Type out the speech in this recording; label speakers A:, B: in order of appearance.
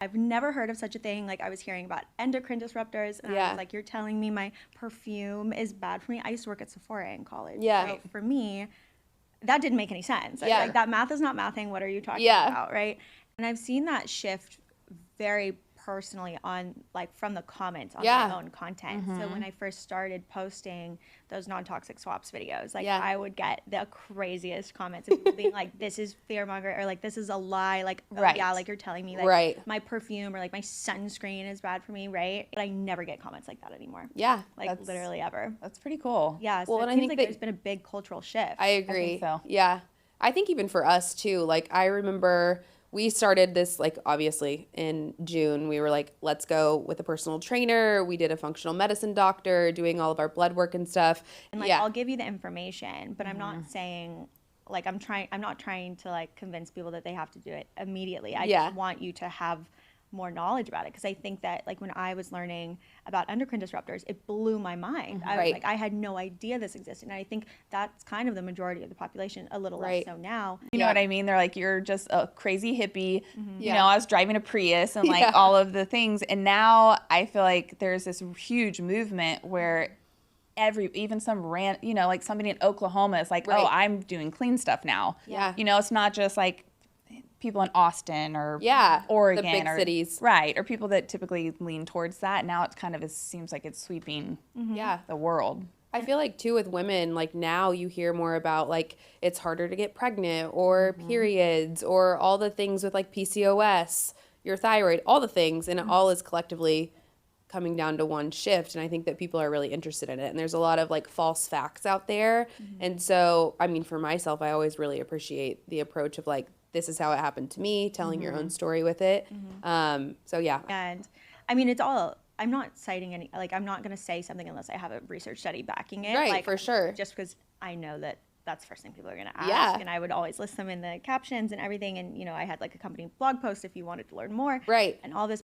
A: I've never heard of such a thing. Like, I was hearing about endocrine disruptors, and I was like, you're telling me my perfume is bad for me? I used to work at Sephora in college.
B: Yeah.
A: So for me, that didn't make any sense.
B: Yeah.
A: Like, that math is not mathing. What are you talking about, right? And I've seen that shift very personally on, like, from the comments on my own content. So when I first started posting those non-toxic swaps videos, like, I would get the craziest comments of people being like, this is fear monger, or like, this is a lie, like, oh yeah, like, you're telling me like my perfume or like my sunscreen is bad for me, right? But I never get comments like that anymore.
B: Yeah.
A: Like, literally ever.
C: That's pretty cool.
A: Yeah, so it seems like there's been a big cultural shift.
B: I agree.
C: I think so.
B: Yeah. I think even for us too, like, I remember we started this, like, obviously in June. We were like, let's go with a personal trainer. We did a functional medicine doctor doing all of our blood work and stuff.
A: And like, I'll give you the information, but I'm not saying, like, I'm not trying to like convince people that they have to do it immediately. I just want you to have more knowledge about it, because I think that, like, when I was learning about endocrine disruptors, it blew my mind. I was like, I had no idea this existed, and I think that's kind of the majority of the population, a little less so now.
C: You know what I mean? They're like, you're just a crazy hippie. You know, I was driving a Prius and like all of the things, and now I feel like there's this huge movement where even some like somebody in Oklahoma is like, oh, I'm doing clean stuff now.
B: Yeah.
C: You know, it's not just like people in Austin or Oregon,
B: the big cities,
C: right? Or people that typically lean towards that. Now it's kind of seems like it's sweeping, the world.
B: I feel like too with women, like, now you hear more about like it's harder to get pregnant or periods or all the things with like PCOS, your thyroid, all the things, and it all is collectively coming down to one shift. And I think that people are really interested in it. And there's a lot of like false facts out there. And so, I mean, for myself, I always really appreciate the approach of like, this is how it happened to me, telling your own story with it. So yeah.
A: And I mean, it's all, I'm not citing any, like, I'm not going to say something unless I have a research study backing it.
B: Right,
A: like,
B: for sure.
A: Just because I know that that's the first thing people are going to ask. And I would always list them in the captions and everything. And, you know, I had like a company blog post if you wanted to learn more.
B: Right.
A: And all this